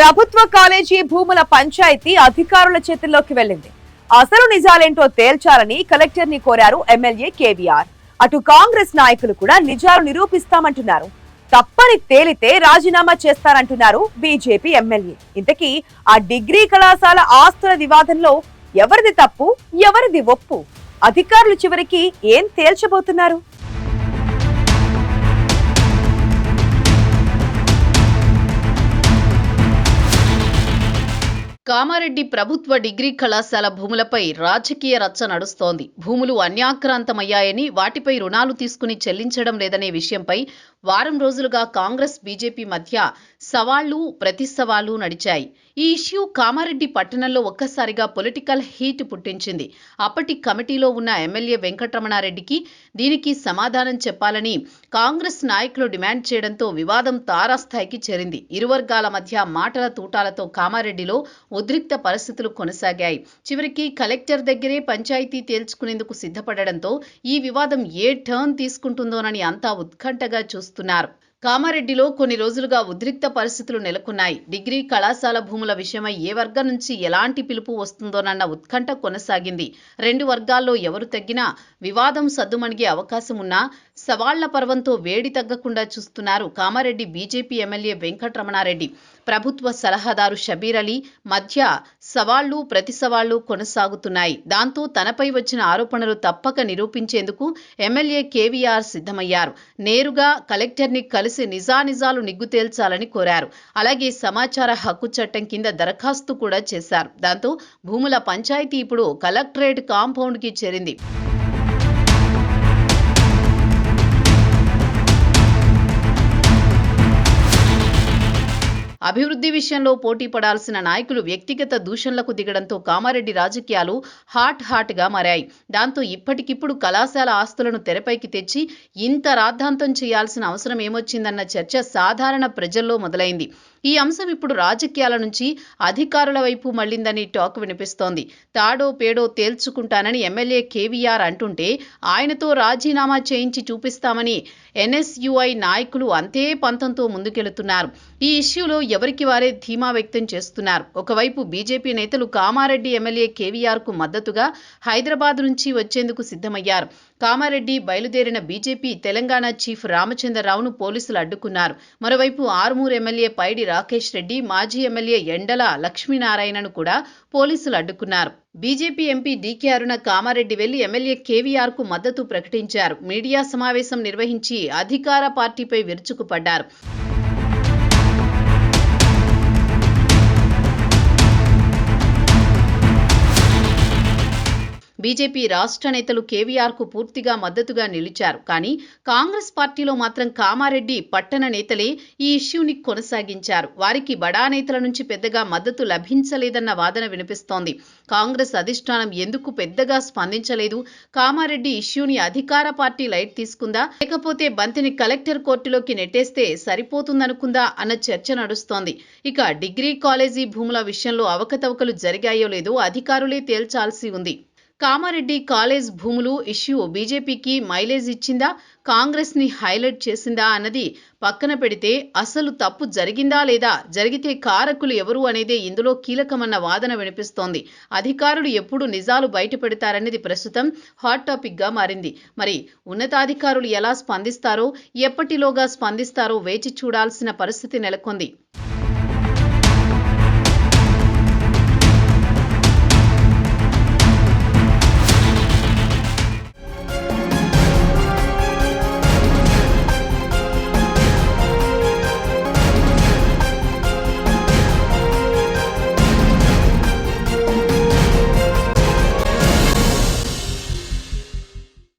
ప్రభుత్వ కాలేజీ భూముల పంచాయతీ అధికారుల చేతుల్లోకి వెళ్లింది. అసలు నిజాలేంటో తేల్చాలని కలెక్టర్ ని కోరారు ఎమ్మెల్యే కేవీఆర్. అటు కాంగ్రెస్ నాయకులు కూడా నిజాలు నిరూపిస్తామంటున్నారు. తప్పని తేలితే రాజీనామా చేస్తారంటున్నారు బీజేపీ ఎమ్మెల్యే. ఇంతకీ ఆ డిగ్రీ కళాశాల ఆస్తుల వివాదంలో ఎవరిది తప్పు, ఎవరిది ఒప్పు? అధికారులు చివరికి ఏం తేల్చబోతున్నారు? కామారెడ్డి ప్రభుత్వ డిగ్రీ కళాశాల భూములపై రాజకీయ రచ్చ నడుస్తోంది. భూములు అన్యాక్రాంతమయ్యాయని, వాటిపై రుణాలు తీసుకుని చెల్లించడం లేదనే విషయంపై వారం రోజులుగా కాంగ్రెస్ బీజేపీ మధ్య సవాళ్లు ప్రతి సవాళ్లు నడిచాయి. ఈ ఇష్యూ కామారెడ్డి పట్టణంలో ఒక్కసారిగా పొలిటికల్ హీట్ పుట్టించింది. అప్పటి కమిటీలో ఉన్న ఎమ్మెల్యే వెంకటరమణారెడ్డికి దీనికి సమాధానం చెప్పాలని కాంగ్రెస్ నాయకులు డిమాండ్ చేయడంతో వివాదం తారాస్థాయికి చేరింది. ఇరు వర్గాల మధ్య మాటల తూటాలతో కామారెడ్డిలో ఉద్రిక్త పరిస్థితులు కొనసాగాయి. చివరికి కలెక్టర్ దగ్గరే పంచాయతీ తేల్చుకునేందుకు సిద్ధపడడంతో ఈ వివాదం ఏ టర్న్ తీసుకుంటుందోనని అంతా ఉత్కంఠగా చూస్తున్నారు. కామారెడ్డిలో కొన్ని రోజులుగా ఉద్రిక్త పరిస్థితులు నెలకొన్నాయి. డిగ్రీ కళాశాల భూముల విషయమై ఏ వర్గం నుంచి ఎలాంటి పిలుపు వస్తుందోనన్న ఉత్కంఠ కొనసాగింది. రెండు వర్గాల్లో ఎవరు తగ్గినా వివాదం సద్దుమణిగే అవకాశం ఉన్నా సవాళ్ల పర్వంతో వేడి తగ్గకుండా చూస్తున్నారు కామారెడ్డి బీజేపీ ఎమ్మెల్యే వెంకటరమణారెడ్డి. ప్రభుత్వ సలహాదారు షబీర్ అలీ మధ్య సవాళ్లు ప్రతి సవాళ్లు కొనసాగుతున్నాయి. దాంతో తనపై వచ్చిన ఆరోపణలు తప్పక నిరూపించేందుకు ఎమ్మెల్యే కేవీఆర్ సిద్ధమయ్యారు. నేరుగా కలెక్టర్ని కలిసి నిజానిజాలు నిగ్గు తేల్చాలని కోరారు. అలాగే సమాచార హక్కు చట్టం కింద దరఖాస్తు కూడా చేశారు. దాంతో భూముల పంచాయతీ ఇప్పుడు కలెక్టరేట్ కాంపౌండ్ కి చేరింది. అభివృద్ధి విషయంలో పోటీ పడాల్సిన నాయకులు వ్యక్తిగత దూషణలకు దిగడంతో కామారెడ్డి రాజకీయాలు హాట్ గా మారాయి. దాంతో ఇప్పటికిప్పుడు కళాశాల ఆస్తులను తెరపైకి తెచ్చి ఇంత రాద్ధాంతం చేయాల్సిన అవసరం ఏమొచ్చిందన్న చర్చ సాధారణ ప్రజల్లో మొదలైంది. ఈ అంశం ఇప్పుడు రాజకీయాల నుంచి అధికారుల వైపు మళ్లిందని టాక్ వినిపిస్తోంది. తాడో పేడో తేల్చుకుంటానని ఎమ్మెల్యే కేవీఆర్ అంటుంటే ఆయనతో రాజీనామా చేయించి చూపిస్తామని ఎన్ఎస్యుఐ నాయకులు అంతే పంతంతో ముందుకెళుతున్నారు. ఈ ఇష్యూలో ఎవరికి వారే ధీమా వ్యక్తం చేస్తున్నారు. ఒకవైపు బీజేపీ నేతలు కామారెడ్డి ఎమ్మెల్యే కేవీఆర్ కు మద్దతుగా హైదరాబాద్ నుంచి వచ్చేందుకు సిద్ధమయ్యారు. కామారెడ్డి బయలుదేరిన బీజేపీ తెలంగాణ చీఫ్ రామచంద్రరావును పోలీసులు అడ్డుకున్నారు. మరోవైపు ఆర్మూర్ ఎమ్మెల్యే పైడి రాకేష్ రెడ్డి, మాజీ ఎమ్మెల్యే ఎండల లక్ష్మీనారాయణను కూడా పోలీసులు అడ్డుకున్నారు. బీజేపీ ఎంపీ డీకే అరుణ కామారెడ్డి వెళ్లి ఎమ్మెల్యే కేవీఆర్ కు మద్దతు ప్రకటించారు. మీడియా సమావేశం నిర్వహించి అధికార పార్టీపై విరుచుకుపడ్డారు. బీజేపీ రాష్ట్ర నేతలు కేవీఆర్ కు పూర్తిగా మద్దతుగా నిలిచారు. కానీ కాంగ్రెస్ పార్టీలో మాత్రం కామారెడ్డి పట్టణ నేతలే ఈ ఇష్యూని కొనసాగించారు. వారికి బడా నేతల నుంచి పెద్దగా మద్దతు లభించలేదన్న వాదన వినిపిస్తోంది. కాంగ్రెస్ అధిష్టానం ఎందుకు పెద్దగా స్పందించలేదు? కామారెడ్డి ఇష్యూని అధికార పార్టీ లైట్ తీసుకుందా, లేకపోతే బంతిని కలెక్టర్ కోర్టులోకి నెట్టేస్తే సరిపోతుందనుకుందా అన్న చర్చ నడుస్తోంది. ఇక డిగ్రీ కాలేజీ భూముల విషయంలో అవకతవకలు జరిగాయో లేదో అధికారులే తేల్చాల్సి ఉంది. కామారెడ్డి కాలేజ్ భూములు ఇష్యూ బీజేపీకి మైలేజ్ ఇచ్చిందా, కాంగ్రెస్ ని హైలైట్ చేసిందా అన్నది పక్కన పెడితే అసలు తప్పు జరిగిందా లేదా, జరిగితే కారకులు ఎవరు అనేదే ఇందులో కీలకమన్న వాదన వినిపిస్తోంది. అధికారులు ఎప్పుడు నిజాలు బయటపెడతారనేది ప్రస్తుతం హాట్ టాపిక్ గా మారింది. మరి ఉన్నతాధికారులు ఎలా స్పందిస్తారో, ఎప్పటిలోగా స్పందిస్తారో వేచి చూడాల్సిన పరిస్థితి నెలకొంది.